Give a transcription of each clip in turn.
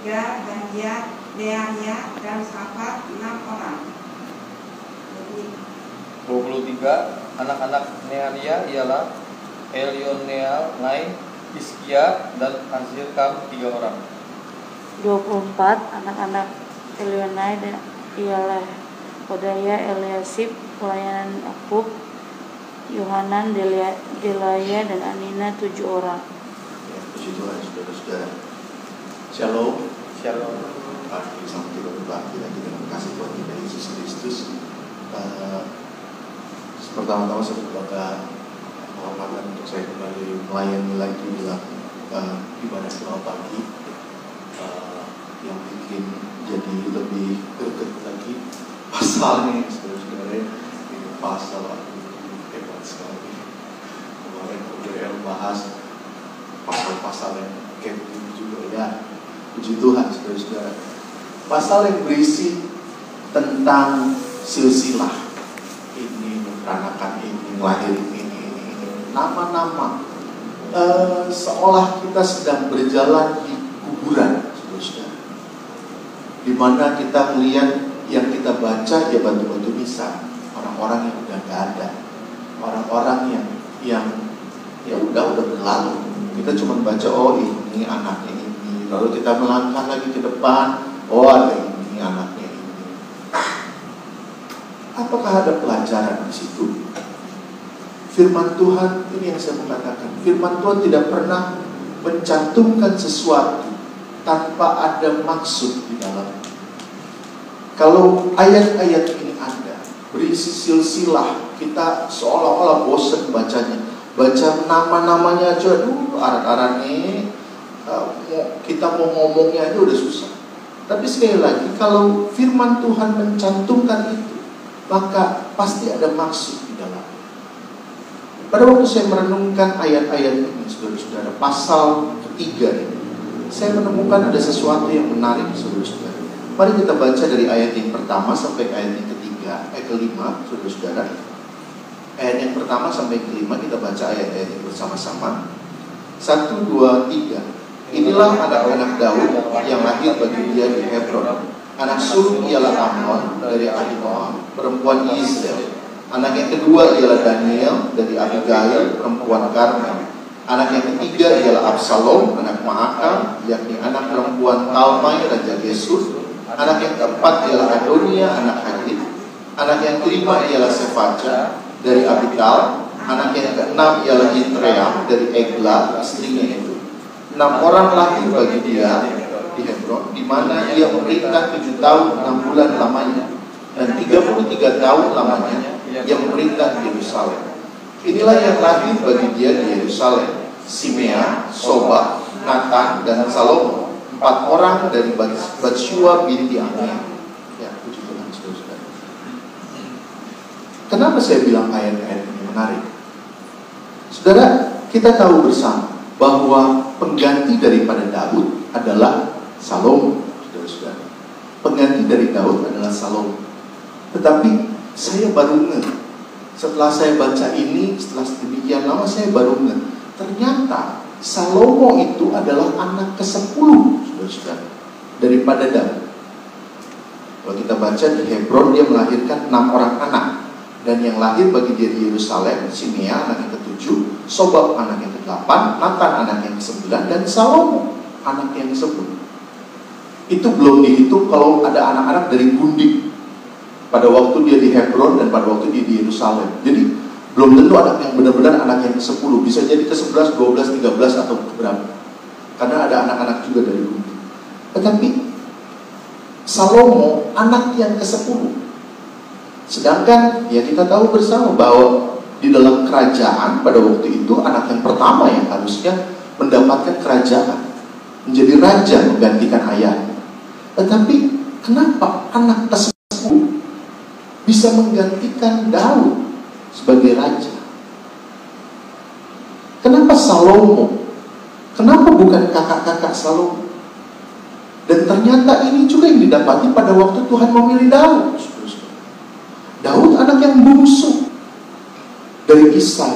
23 Bahia, Neania, dan Safat 6 orang. 23 anak-anak Neania ialah Elioneai, Hizkia, dan Azrikam 3 orang. 24 anak-anak Elionai ialah Hodaya, Eliasib, pelayanan Akub, Yohanan, Delaya, dan Anina 7 orang. Ya, puji Tuhan, saudara-saudara. Shalom. Shalom. Pagi sampai berbagi lagi dengan kasih Tuhan kita Yesus Kristus. Pertama-tama saya berdoa kehormatan untuk saya kembali melayani lagi dalam ibadah doa pagi yang bikin jadi lebih greget lagi pasalnya, saudara-saudara. Ini pasal hebat sekali. Kemarin UDL bahas pasal-pasal yang camping juga ya. Puji Tuhan, saudara-saudara. Pasal yang berisi tentang silsilah. Ini memperanakan ini, ngelahirin ini, nama-nama. Seolah kita sedang berjalan di kuburan, saudara-saudara. Di mana kita melihat yang kita baca ya batu-batu nisan, orang-orang yang udah gak ada, orang-orang yang ya udah berlalu. Kita cuma baca oh ini anaknya ini, lalu kita melangkah lagi ke depan, oh ada ini anaknya ini. Apakah ada pelajaran di situ? Firman Tuhan ini yang saya mau katakan. Firman Tuhan tidak pernah mencantumkan sesuatu tanpa ada maksud di dalamnya. Kalau ayat-ayat ini ada berisi silsilah, kita seolah-olah bosan bacanya. Baca nama-namanya aja, arat-aratnya kita mau ngomongnya aja udah susah. Tapi sekali lagi, kalau firman Tuhan mencantumkan itu, maka pasti ada maksud di dalamnya. Pada waktu saya merenungkan ayat-ayat ini, saudara-saudara, pasal ketiga ini, saya menemukan ada sesuatu yang menarik, saudara-saudara. Mari kita baca dari ayat yang pertama sampai ayat yang ketiga, kelima, saudara-saudara. Ayat yang pertama sampai kelima kita baca ayat-ayat yang bersama-sama. 1, 2, 3. Inilah anak-anak Daud yang lahir bagi dia di Hebron. Anak sulung ialah Amnon dari Ahinoam, perempuan Israel. Anak yang kedua ialah Daniel dari Abigail, perempuan Karmel. Anak yang ketiga ialah Absalom, anak Maakam, yakni anak perempuan Talmai raja Gesur. Anak yang keempat ialah Adonia, anak Hagit. Anak yang kelima ialah Sefaja dari Abital. Anak yang keenam ialah Yitream dari Eglah, istrinya itu. 6 orang lahir bagi dia di Hebron, di mana ia memerintah 7 tahun 6 bulan lamanya, dan 33 tahun lamanya ia memerintah di Yerusalem. Inilah yang lahir bagi dia di Yerusalem: Simea, Sobah, Nathan, dan Salomo, 4 orang dari Batshua binti Amiah. Ya, puji Tuhan, saudara-saudara. Kenapa saya bilang ayat-ayat ini menarik? Saudara, kita tahu bersama bahwa pengganti daripada Daud adalah Salomo, saudara-saudara. Pengganti dari Daud adalah Salomo. Tetapi saya baru setelah saya baca ini, setelah sedemikian lama saya baru ternyata Salomo itu adalah anak ke-10, saudara-saudara, daripada Daud. Kalau kita baca di Hebron, dia melahirkan 6 orang anak. Dan yang lahir bagi dia di Yerusalem, Simea anak yang ke-7, Sobab anak yang ke-8, Nathan anak yang ke-9, dan Salomo anak yang ke-10. Itu belum dihitung kalau ada anak-anak dari gundik pada waktu dia di Hebron dan pada waktu dia di Yerusalem. Jadi belum tentu anak yang benar-benar anak yang ke-10, bisa jadi ke-11, 12, 13 atau berapa. Karena ada anak-anak juga dari gundik. Tetapi Salomo anak yang ke-10. Sedangkan ya kita tahu bersama bahwa di dalam kerajaan pada waktu itu anak yang pertama yang harusnya mendapatkan kerajaan, menjadi raja menggantikan ayahnya. Tetapi kenapa anak ke-10 bisa menggantikan Daud sebagai raja? Kenapa Salomo? Kenapa bukan kakak-kakak Salomo? Dan ternyata ini juga yang didapati pada waktu Tuhan memilih Daud. Daud anak yang bungsu dari Isai.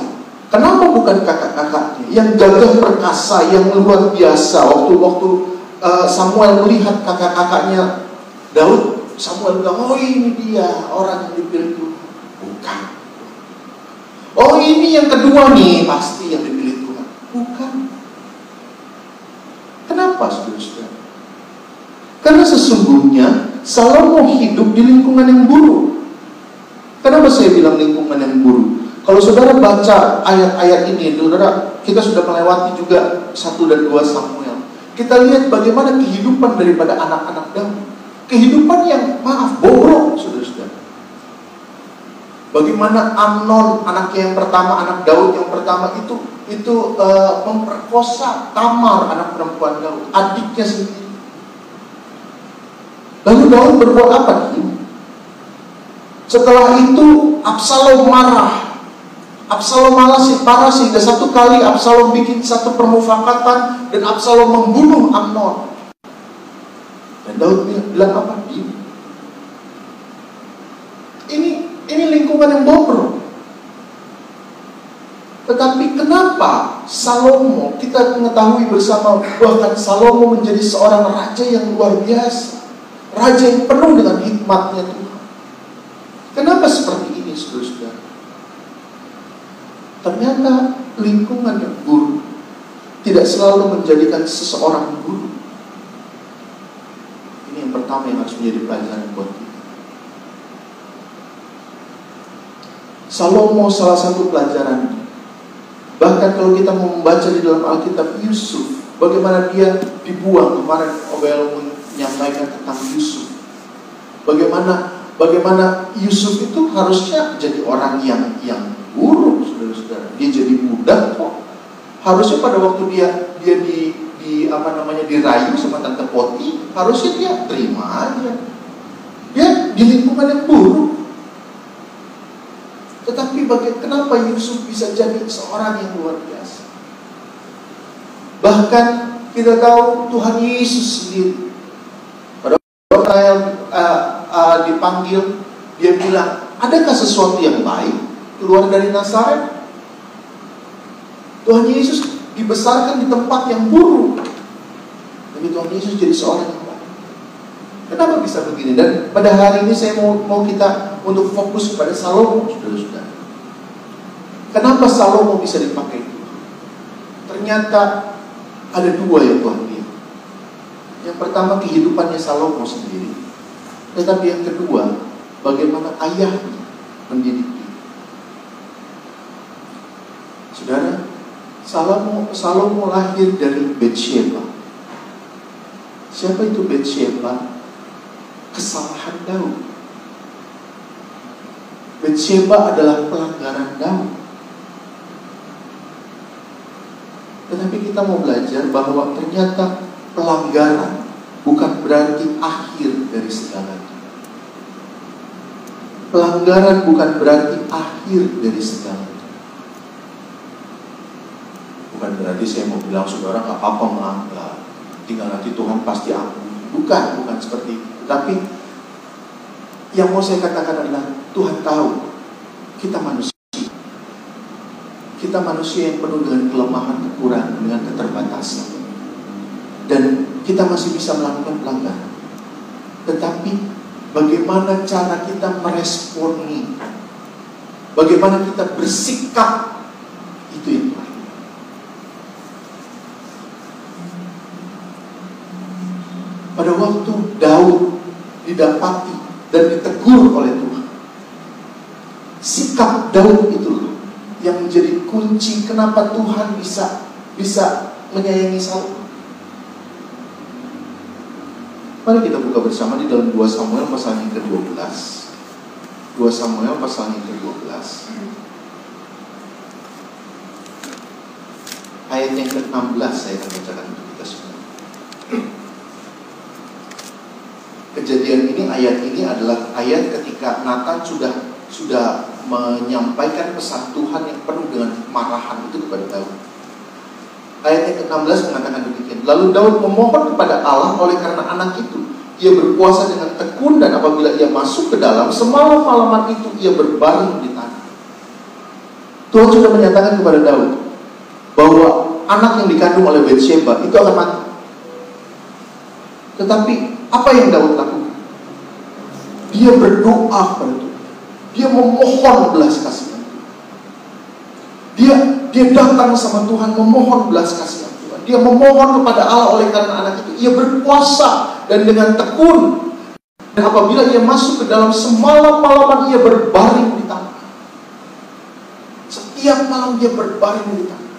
Kenapa bukan kakak-kakaknya yang gagah perkasa, yang luar biasa waktu Samuel melihat kakak-kakaknya Daud, Samuel bilang, oh ini dia orang yang dipilih Tuhan. Bukan. Oh ini yang kedua nih, pasti yang dipilih Tuhan. Bukan. Kenapa saudara-saudara? Karena sesungguhnya Salomo hidup di lingkungan yang buruk. Kenapa saya bilang lingkungan yang buruk? Kalau saudara baca ayat-ayat ini, saudara, kita sudah melewati juga 1 dan 2 Samuel. Kita lihat bagaimana kehidupan daripada anak-anak Daud. Kehidupan yang, bobrok, saudara-saudara. Bagaimana Amnon, anaknya yang pertama, anak Daud yang pertama itu memperkosa Tamar, anak perempuan Daud, adiknya sendiri. Lalu Daud berbuat apa? Setelah itu Absalom marah. Absalom marah sehingga satu kali Absalom bikin satu permufakatan dan Absalom membunuh Amnon. Dan Daud bilang apa? Ini lingkungan yang bobrok. Tetapi kenapa Salomo, kita mengetahui bersama bahkan Salomo menjadi seorang raja yang luar biasa, raja yang penuh dengan hikmatnya Tuhan. Kenapa seperti ini, saudara-saudara? Ternyata lingkungan yang buruk tidak selalu menjadikan seseorang buruk. Ini yang pertama yang harus menjadi pelajaran buat kita. Salomo salah satu pelajaran. Bahkan kalau kita mau membaca di dalam Alkitab Yusuf, bagaimana dia dibuang. Kemarin Obel menyampaikan tentang Yusuf. Bagaimana Yusuf itu harusnya jadi orang yang buruk, saudara-saudara. Dia jadi budak kok. Harusnya pada waktu dia dirayu sama Tante Poti, harusnya dia terima aja. Dia di lingkungan yang buruk. Tetapi kenapa Yusuf bisa jadi seorang yang luar biasa? Bahkan kita tahu Tuhan Yesus sendiri pada waktu dipanggil, dia bilang, adakah sesuatu yang baik keluar dari Nazaret? Tuhan Yesus dibesarkan di tempat yang buruk, tapi Tuhan Yesus jadi seorang yang baik. Kenapa bisa begini? Dan pada hari ini saya mau kita untuk fokus pada Salomo, saudara-saudara. Kenapa Salomo bisa dipakai Tuhan? Ternyata ada dua yang Tuhan lihat. Yang pertama kehidupannya Salomo sendiri. Tetapi yang kedua, bagaimana ayahnya mendidik dia. Saudara, Salomo lahir dari Betsheba. Siapa itu Betsheba? Kesalahan Daud. Betsheba adalah pelanggaran Daud. Tetapi kita mau belajar bahwa ternyata pelanggaran bukan berarti akhir dari segalanya. Pelanggaran bukan berarti akhir dari segalanya. Bukan berarti saya mau bilang saudara gak apa-apa melanggar, tinggal nanti Tuhan pasti ampuni. Bukan seperti itu. Tapi yang mau saya katakan adalah Tuhan tahu kita manusia. Kita manusia yang penuh dengan kelemahan, kekurangan, dengan keterbatasan. Dan kita masih bisa melakukan pelanggaran. Tetapi bagaimana cara kita meresponi, bagaimana kita bersikap, itu yang Tuhan. Pada waktu Daud didapati dan ditegur oleh Tuhan, sikap Daud itulah yang menjadi kunci kenapa Tuhan bisa menyayangi Salomo. Mari kita buka bersama di dalam 2 Samuel pasal yang ke-12. 2 Samuel pasal yang ke-12. Ayat yang ke-16 saya akan bacakan untuk kita semua. Kejadian ini, ayat ini adalah ayat ketika Nathan sudah menyampaikan pesan Tuhan yang penuh dengan kemarahan itu kepada Daud. Ayat yang ke-16 mengatakan demikian. Lalu Daud memohon kepada Allah oleh karena anak itu. Ia berpuasa dengan tekun dan apabila ia masuk ke dalam, semalam-malaman itu ia berbaring di tanah. Tuhan sudah menyatakan kepada Daud bahwa anak yang dikandung oleh Betsheba itu akan mati. Tetapi apa yang Daud lakukan? Dia berdoa kepada Tuhan. Dia memohon belas kasihan. Dia datang sama Tuhan memohon belas kasihan Tuhan. Dia memohon kepada Allah oleh karena anak itu. Ia berpuasa dan dengan tekun. Dan apabila ia masuk ke dalam semalam-malaman ia berbaring di tanah. Setiap malam dia berbaring di tanah.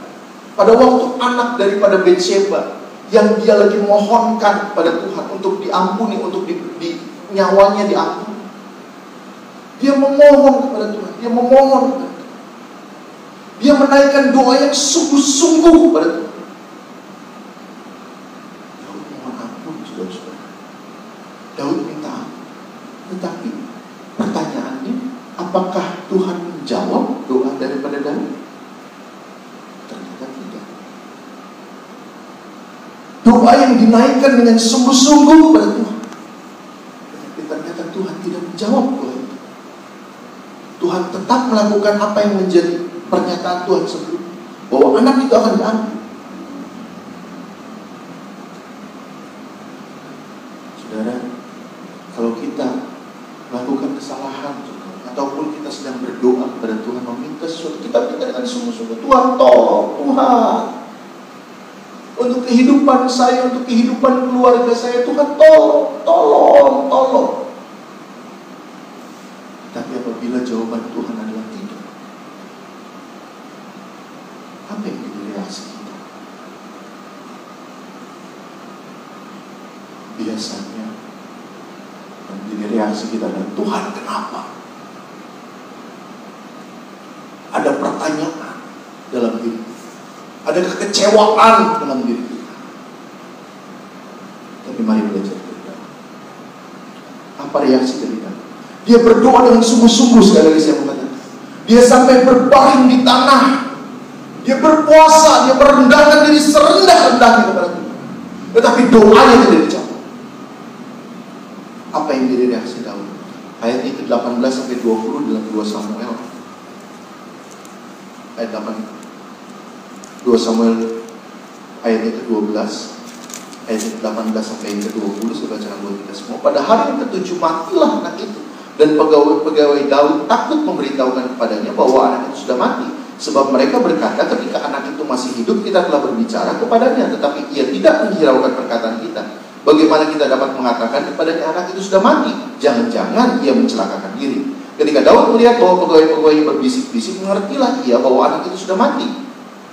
Pada waktu anak daripada Betsheba yang dia lagi mohonkan pada Tuhan untuk diampuni, untuk nyawanya diampuni, dia memohon kepada Tuhan. Dia memohon kepada Tuhan. Dia menaikkan doa yang sungguh-sungguh kepada Tuhan. Daud mohon ampun, saudara-saudara. Daud minta ampun. Tetapi pertanyaannya, apakah Tuhan menjawab doa daripada Daud? Ternyata tidak. Doa yang dinaikkan dengan sungguh-sungguh kepada Tuhan, tetapi ternyata Tuhan tidak menjawab doa itu. Tuhan tetap melakukan apa yang menjadi pernyataan Tuhan sebelumnya, bahwa anak itu akan diambil. Saudara, kalau kita melakukan kesalahan ataupun kita sedang berdoa kepada Tuhan meminta sesuatu, kita minta dengan sungguh-sungguh, Tuhan tolong, Tuhan, untuk kehidupan saya, untuk kehidupan keluarga saya, Tuhan tolong. Tapi apabila jawaban Tuhan adalah tidak, apa yang menjadi reaksi kita? Biasanya yang menjadi reaksi kita adalah, Tuhan kenapa? Ada pertanyaan dalam diri kita, ada kekecewaan dalam diri kita. Tapi mari belajar dari Daud. Apa reaksi dari Daud? Dia berdoa dengan sungguh-sungguh, sekali lagi saya mengatakan. Dia sampai berbaring di tanah. Dia berpuasa, dia merendahkan diri serendah-rendahnya kepada Tuhan. Tetapi doanya tidak dijawab. Apa yang jadi reaksi Daud? Ayat itu 18 sampai 20 dalam 2 Samuel. Ayat 8. 2 Samuel ayat itu 12. Ayat 18 sampai yang ke-20 saya bacakan buat kita semua. Pada hari yang ke-7 matilah anak itu, dan pegawai Daud takut memberitahukan kepadanya bahwa anak itu sudah mati, sebab mereka berkata, ketika anak itu masih hidup kita telah berbicara kepadanya, tetapi ia tidak menghiraukan perkataan kita. Bagaimana kita dapat mengatakan kepadanya anak itu sudah mati? Jangan-jangan ia mencelakakan diri. Ketika Daud melihat bahwa pegawai-pegawai berbisik-bisik, mengertilah ia bahwa anak itu sudah mati.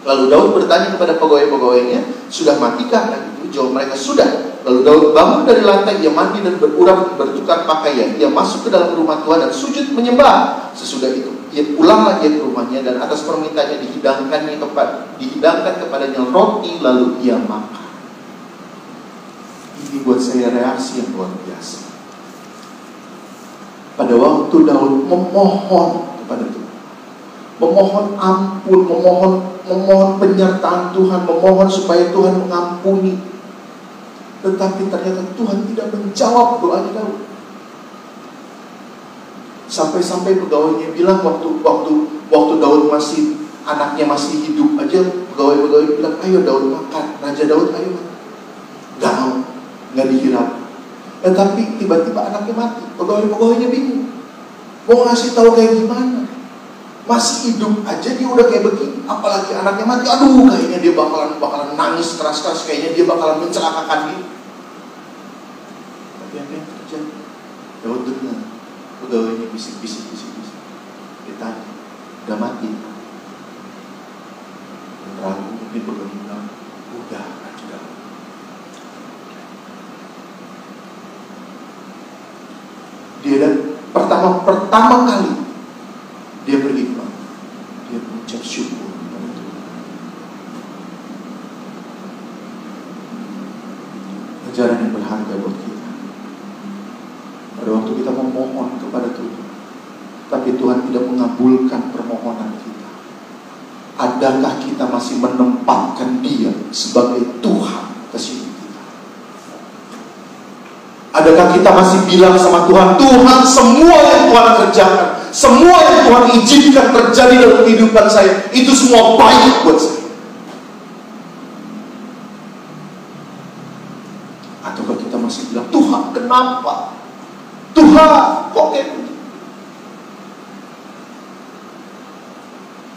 Lalu Daud bertanya kepada pegawai-pegawainya, sudah matikah anak itu? Jawab mereka, sudah. Lalu Daud bangun dari lantai, ia mandi dan bertukar pakaian. Ia masuk ke dalam rumah Tuhan dan sujud menyembah. Sesudah itu ia pulang lagi ke rumahnya, dan atas permintaannya dihidangkan kepadanya roti, lalu ia makan. Ini buat saya reaksi yang luar biasa. Pada waktu Daud memohon kepada Tuhan, memohon ampun, memohon penyertaan Tuhan, memohon supaya Tuhan mengampuni, tetapi ternyata Tuhan tidak menjawab doanya Daud. Sampai-sampai pegawainya bilang, waktu Daud anaknya masih hidup aja, pegawai bilang, ayo Daud makan, Raja Daud ayo makan. Gak mau, gak dihiraukan. Tetapi tiba-tiba anaknya mati. Pegawai-pegawainya bingung, mau ngasih tahu kayak gimana? Masih hidup aja dia udah kayak begini, apalagi anaknya mati. Aduh, kayaknya dia bakalan nangis keras-keras, kayaknya dia bakalan mencelakakan diri. Tapi apa yang terjadi? Daud dengar pegawainya bisik-bisik. Dia tanya, udah mati? Dan ragu, mungkin pegawai bilang, udah. Dia dan pertama kali dia pergi ke mana? Dia mengucap syukur kepada Tuhan. Ajaran yang berharga buat kita. Pada waktu kita memohon kepada Tuhan, tapi Tuhan tidak mengabulkan permohonan kita, adakah kita masih menempatkan Dia sebagai Tuhan atas hidup kita? Adakah kita masih bilang sama Tuhan, Tuhan, semua yang Tuhan kerjakan, semua yang Tuhan izinkan terjadi dalam kehidupan saya, itu semua baik buat saya? Ataukah kita masih bilang, Tuhan kenapa? Tuhan kok kayak begini?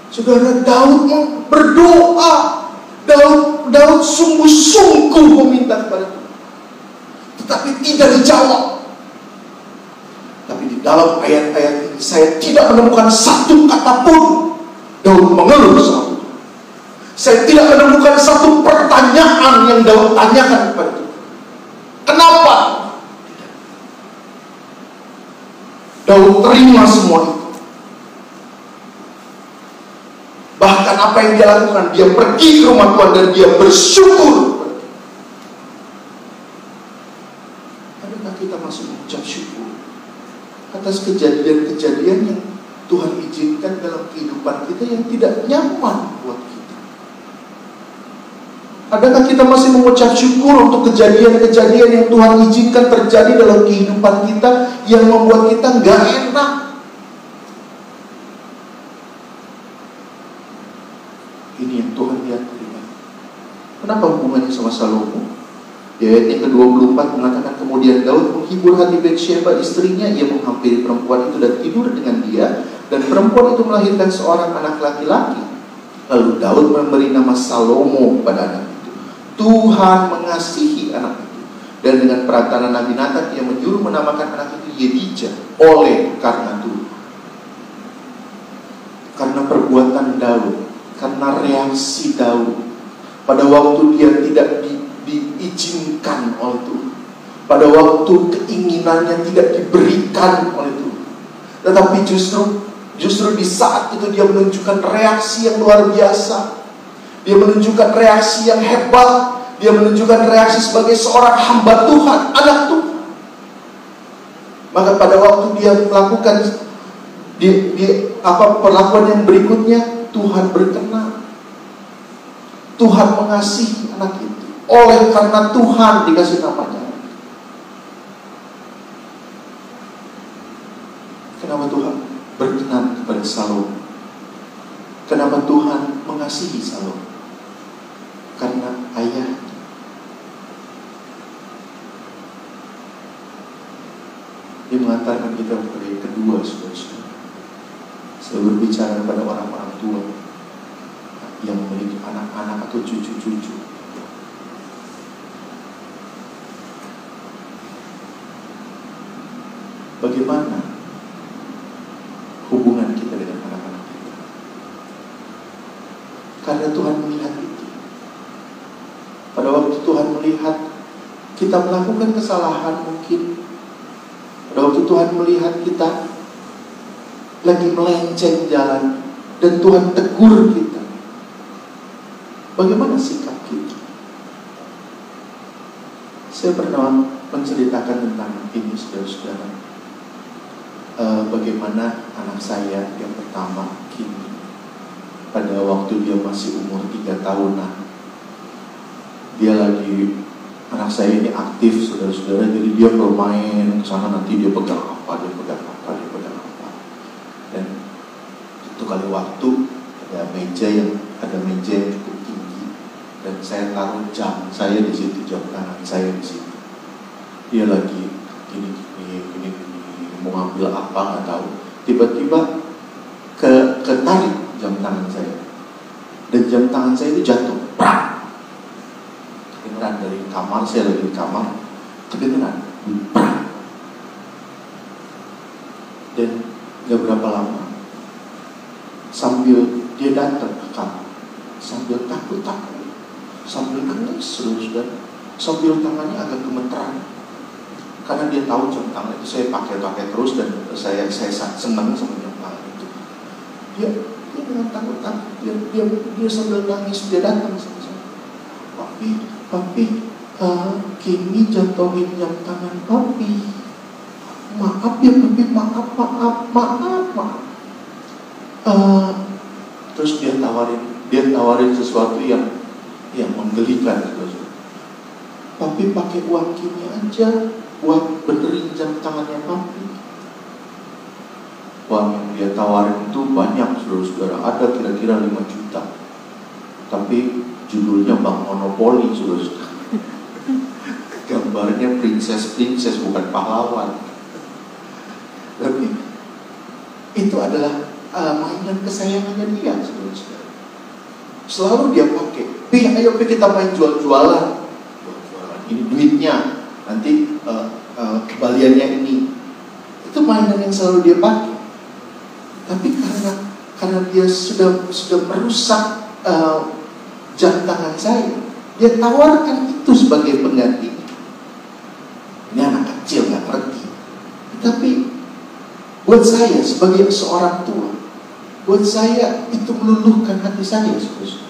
Saudara, Daud berdoa. Daud sungguh-sungguh meminta kepada Tuhan, tetapi tidak dijawab. Tapi di dalam ayat-ayat ini saya tidak menemukan satu kata pun Daud mengeluh sama Tuhan. Saya tidak menemukan satu pertanyaan yang Daud tanyakan kepada Tuhan. Kenapa? Daud terima semua itu. Bahkan apa yang dia lakukan, dia pergi ke rumah Tuhan dan dia bersyukur. Adakah kita masih mengucap syukur atas kejadian-kejadian yang Tuhan izinkan dalam kehidupan kita yang tidak nyaman buat kita? Adakah kita masih mengucap syukur untuk kejadian-kejadian yang Tuhan izinkan terjadi dalam kehidupan kita yang membuat kita gak enak? Ini yang Tuhan lihat. Kenapa hubungannya sama Salomo? Di ayat yang ke-24 mengatakan, kemudian Daud menghibur hati Batsyeba istrinya. Ia menghampiri perempuan itu dan tidur dengan dia, dan perempuan itu melahirkan seorang anak laki-laki. Lalu Daud memberi nama Salomo pada anak itu. Tuhan mengasihi anak itu, dan dengan perantara Nabi Natan ia menyuruh menamakan anak itu Yedijah, oleh karena Tuhan. Karena perbuatan Daud, karena reaksi Daud pada waktu dia tidak diizinkan oleh Tuhan, pada waktu keinginannya tidak diberikan oleh Tuhan, tetapi justru di saat itu dia menunjukkan reaksi yang luar biasa. Dia menunjukkan reaksi yang hebat. Dia menunjukkan reaksi sebagai seorang hamba Tuhan, anak Tuhan. Maka pada waktu dia melakukan perlakuan yang berikutnya, Tuhan berkenan. Tuhan mengasihi anak itu. Oleh karena Tuhan dikasih namanya. Kenapa Tuhan berkenan kepada Salomo? Kenapa Tuhan mengasihi Salomo? Karena ayah. Dia mengantarkan kita kepada yang kedua, saudara-saudara. Saya berbicara kepada orang-orang tua yang memiliki anak-anak atau cucu-cucu. Bagaimana hubungan kita dengan anak-anak kita? Karena Tuhan melihat itu. Pada waktu Tuhan melihat kita melakukan kesalahan mungkin, pada waktu Tuhan melihat kita lagi melenceng jalan dan Tuhan tegur kita, bagaimana sikap kita? Saya pernah menceritakan tentang ini, saudara-saudara. Bagaimana anak saya yang pertama kini, pada waktu dia masih umur 3 tahunan, dia lagi, anak saya ini aktif, saudara-saudara. Jadi dia kalau main kesana nanti dia pegang apa, dia pegang apa, dia pegang apa. Dan itu kali waktu ada meja yang cukup tinggi, dan saya taruh jam saya di situ, jam tangan saya di situ. Dia lagi gini, mau ngambil apa nggak tahu. Tiba-tiba ketarik jam tangan saya, dan jam tangan saya itu jatuh. Prak! Kedengeran dari kamar, saya lagi di kamar, kedengeran. Prak! Dan gak berapa lama, sambil dia datang ke kamar, sambil takut, sambil nangis, saudara-saudara, sambil tangannya agak gemeteran. Karena dia tahu jam tangan itu saya pakai terus, dan saya senang sama jam tangan itu. Dia dengan takut, dia sambil nangis, dia datang sama saya. Papi, Kimi jatuhin jam tangan papi. Maaf ya papi, maaf. Terus dia tawarin sesuatu yang menggelikan. Papi pakai uang Kimi aja buat benerin jam tangannya papi. Uang yang dia tawarin itu banyak, saudara-saudara. Ada kira-kira 5 juta. Tapi judulnya Bank Monopoli, saudara-saudara. Gambarnya sebenarnya princess bukan pahlawan. Tapi itu adalah mainan kesayangannya dia, saudara-saudara. Selalu dia pakai. Ayo kita main jual-jualan. Ini duitnya, nanti kembaliannya ini. Itu mainan yang selalu dia pakai. Tapi karena dia sudah merusak jam tangan saya, dia tawarkan itu sebagai pengganti. Ini anak kecil nggak ngerti. Tapi buat saya sebagai seorang tua, buat saya itu meluluhkan hati saya, saudara.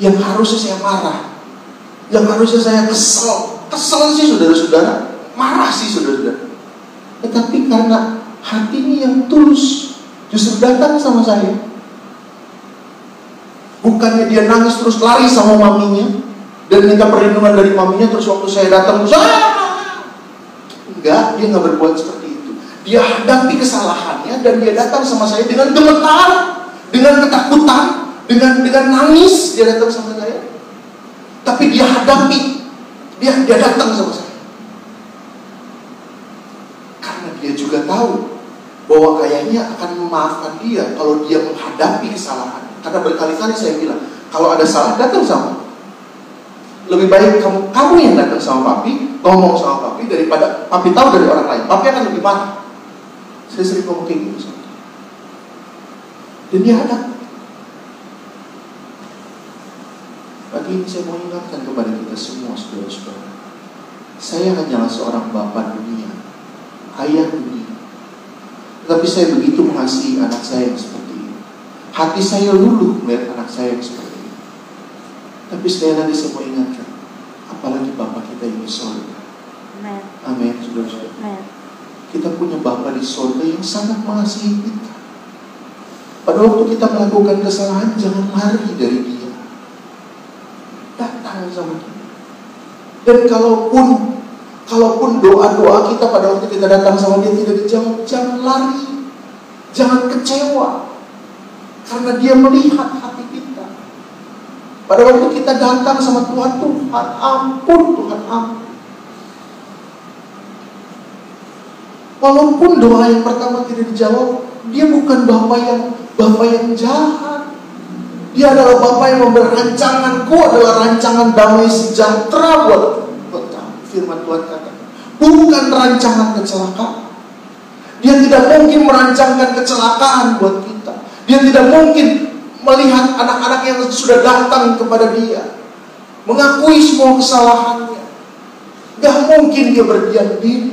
Yang harusnya saya marah, yang harusnya saya kesel sih saudara-saudara, marah sih saudara-saudara. Tetapi karena hatinya yang tulus, justru datang sama saya. Bukannya dia nangis terus lari sama maminya dan minta perlindungan dari maminya, terus waktu saya datang enggak, dia nggak berbuat seperti itu. Dia hadapi kesalahannya dan dia datang sama saya dengan gemetar, dengan ketakutan, dengan nangis. Dia datang sama saya. Tapi dia hadapi, dia datang sama saya. Karena dia juga tahu bahwa ayahnya akan memaafkan dia kalau dia menghadapi kesalahan. Karena berkali-kali saya bilang, kalau ada salah datang sama. Lebih baik kamu yang datang sama papi, ngomong sama papi, daripada papi tahu dari orang lain. Papi akan lebih marah. Saya sering ngomong kayak gitu. Dan dia hadap. Pagi ini saya mau ingatkan kepada kita semua, saudara-saudara. Saya hanyalah seorang bapa dunia, ayah dunia. Tetapi saya begitu mengasihi anak saya yang seperti ini. Hati saya luluh melihat anak saya yang seperti ini. Tapi sekali lagi saya mau ingatkan, apalagi Bapa kita yang di surga. Amin, saudara-saudara. Kita punya Bapa di surga yang sangat mengasihi kita. Pada waktu kita melakukan kesalahan, jangan lari dari Dia. Datang sama Dia. Dan kalaupun doa-doa kita pada waktu kita datang sama Dia tidak dijawab, jangan lari, jangan kecewa, karena Dia melihat hati kita. Pada waktu kita datang sama Tuhan, Tuhan ampun, Tuhan ampun. Walaupun doa yang pertama tidak dijawab, Dia bukan Bapa yang jahat. Dia adalah Bapa yang memberi rancanganku adalah rancangan damai sejahtera buat kamu. Firman Tuhan katakan, bukan rancangan kecelakaan. Dia tidak mungkin merancangkan kecelakaan buat kita. Dia tidak mungkin melihat anak-anak yang sudah datang kepada Dia, mengakui semua kesalahannya. Gak mungkin Dia berdiam diri.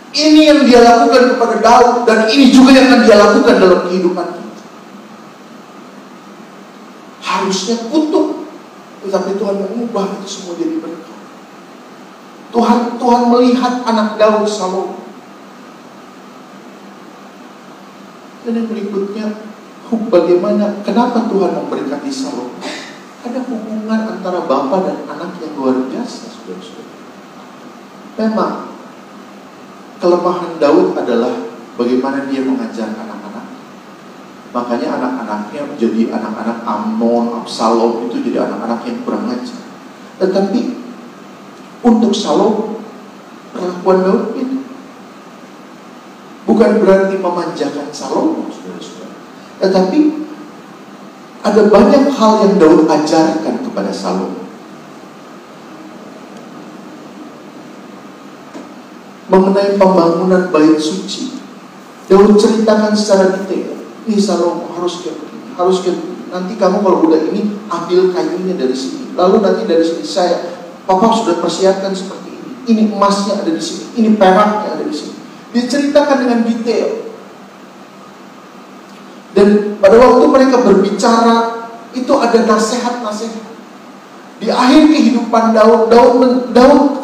Ini yang Dia lakukan kepada Daud, dan ini juga yang akan Dia lakukan dalam kehidupan kita. Harusnya kutuk, tetapi Tuhan mengubah itu semua jadi berkat. Tuhan melihat anak Daud Salomo. Dan yang berikutnya, kenapa Tuhan memberkati Salomo? Ada hubungan antara bapa dan anak yang luar biasa, saudara-saudara. Memang kelemahan Daud adalah bagaimana dia mengajar anak-anak. Makanya anak-anaknya menjadi anak-anak Amnon, Absalom, itu jadi anak-anak yang kurang ajar. Tetapi untuk Salomo, perlakuan Daud itu bukan berarti memanjakan Salomo, saudara-saudara. Tetapi ada banyak hal yang Daud ajarkan kepada Salomo. Mengenai pembangunan bait suci, Daud ceritakan secara detail. Ini Salomo harus nanti kamu kalau udah ini ambil kayunya dari sini, lalu nanti dari sini Papa sudah persiapkan seperti ini. Ini emasnya ada di sini, ini peraknya ada di sini. Dia ceritakan dengan detail. Dan pada waktu mereka berbicara, itu ada nasihat-nasihat. Di akhir kehidupan Daud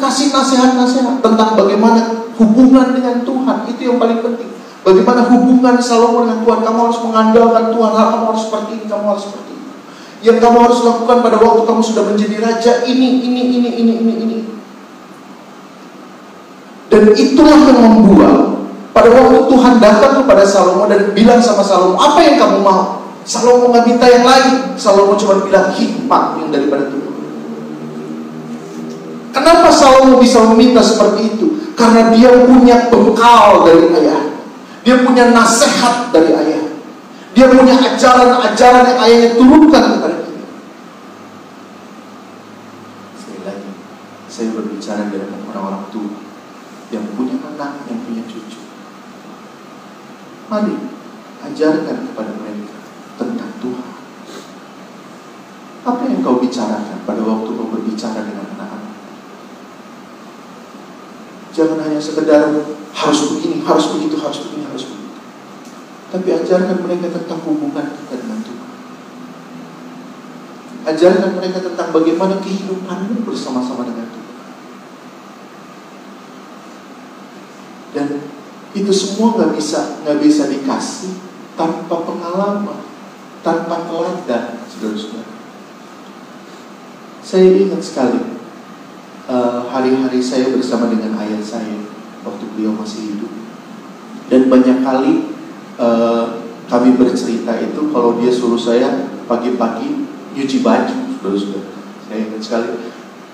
kasih nasihat-nasihat tentang bagaimana hubungan dengan Tuhan. Itu yang paling penting. Bagaimana hubungan Salomo dengan Tuhan. Kamu harus mengandalkan Tuhan. Kamu harus seperti ini, kamu harus seperti ini. Yang kamu harus lakukan pada waktu kamu sudah menjadi raja, ini. Dan itulah yang membuat pada waktu Tuhan datang kepada Salomo dan bilang sama Salomo, apa yang kamu mau? Salomo gak minta yang lain. Salomo cuma bilang hikmat yang daripada Tuhan. Kenapa Salomo Salomo bisa meminta seperti itu? Karena dia punya bekal dari ayah. Dia punya nasihat dari ayah. Dia punya ajaran-ajaran yang ayahnya turunkan kepada kita. Sekali lagi, saya berbicara dengan orang-orang tua yang punya anak, yang punya cucu. Mari ajarkan kepada mereka tentang Tuhan. Apa yang kau bicarakan pada waktu kau berbicara dengan anak-anak? Jangan hanya sekedar harus begini, harus begitu, harus begini, harus begitu. Tapi ajarkan mereka tentang hubungan kita dengan Tuhan. Ajarkan mereka tentang bagaimana kehidupanmu bersama-sama dengan Tuhan. Dan itu semua nggak bisa dikasih tanpa pengalaman, tanpa teladan, saudara-saudara. Saya ingat sekali hari-hari saya bersama dengan ayah saya waktu beliau masih hidup. Dan banyak kali kami bercerita itu kalau dia suruh saya pagi-pagi nyuci baju, saudara-saudara. Saya ingat sekali,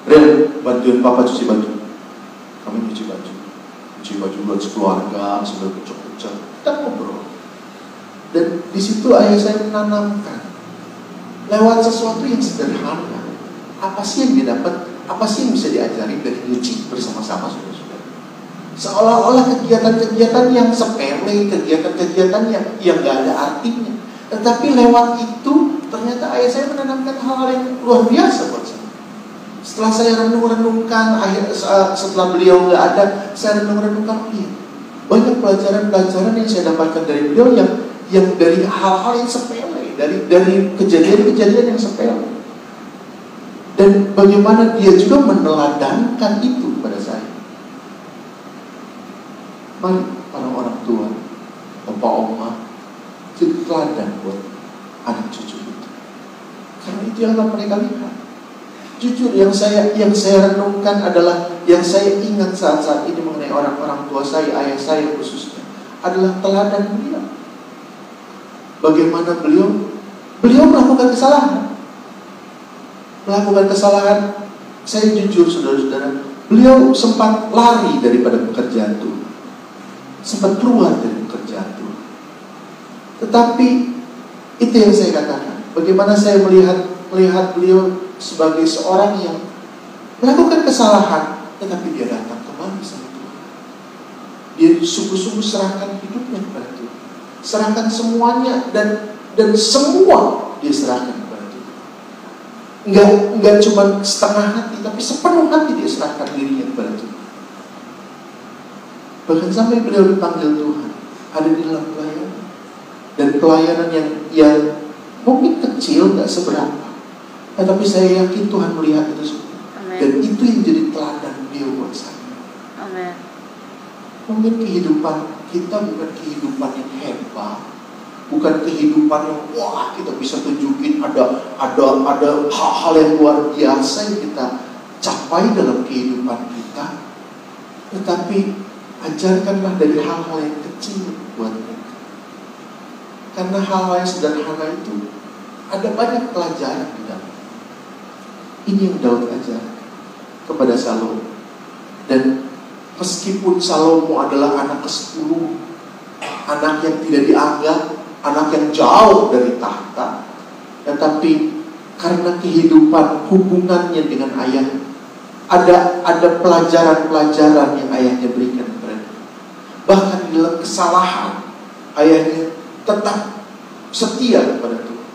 Ren, bantuin papa cuci baju. Kami nyuci baju buat sekeluarga sambil kecok-kecok. Kita ngobrol. Dan di situ ayah saya menanamkan lewat sesuatu yang sederhana. Apa sih yang didapat? Apa sih yang bisa diajari dari nyuci bersama-sama, saudara-saudara? Seolah-olah kegiatan-kegiatan yang sepele, kegiatan-kegiatan yang gak ada artinya. Tetapi lewat itu ternyata ayah saya menanamkan hal-hal yang luar biasa buat saya. Setelah saya renung-renungkan, setelah beliau nggak ada, saya renung-renungkan, banyak pelajaran-pelajaran yang saya dapatkan dari beliau yang dari hal-hal yang sepele, dari kejadian-kejadian yang sepele. Dan bagaimana dia juga meneladankan itu pada saya. Mari orang-orang tua, bapak, oma, jadi teladan buat anak cucu itu. Karena itu yang mereka lihat. Jujur, yang saya renungkan adalah, yang saya ingat saat-saat ini mengenai orang-orang tua saya, ayah saya khususnya, adalah teladan beliau. Bagaimana beliau melakukan kesalahan. Saya jujur, saudara-saudara, beliau sempat lari daripada pekerjaan Tuhan, sempat keluar dari pekerjaan Tuhan. Tetapi itu yang saya katakan, bagaimana saya melihat beliau sebagai seorang yang melakukan kesalahan, tetapi dia datang kembali sama Tuhan. Dia sungguh-sungguh serahkan hidupnya kepada Tuhan, serahkan semuanya, dan semua dia serahkan kepada Tuhan. Enggak cuma setengah hati, tapi sepenuh hati dia serahkan dirinya kepada Tuhan. Bahkan sampai beliau dipanggil Tuhan, ada di dalam pelayanan, dan pelayanan yang mungkin kecil, nggak seberapa. Tapi saya yakin Tuhan melihat itu semua. Amen. Dan itu yang jadi teladan beliau buat saya. Amen. Mungkin kehidupan kita bukan kehidupan yang hebat, bukan kehidupan yang wah kita bisa tunjukin ada hal-hal yang luar biasa yang kita capai dalam kehidupan kita. Tetapi ajarkanlah dari hal-hal yang kecil buat mereka. Karena hal-hal yang sederhana itu ada banyak pelajaran di dalam. Ini yang Daud ajarkan kepada Salomo. Dan meskipun Salomo adalah anak ke-10, anak yang tidak dianggap, anak yang jauh dari tahta, tetapi karena kehidupan hubungannya dengan ayah, ada pelajaran-pelajaran yang ayahnya berikan kepada dia. Bahkan di dalam kesalahan, ayahnya tetap setia kepada Tuhan.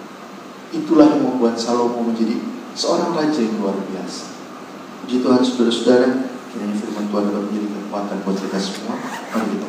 Itulah yang membuat Salomo menjadi seorang raja yang luar biasa. Puji Tuhan, saudara-saudara, kiranya firman Tuhan dapat menjadi kekuatan buat kita semua. Mari kita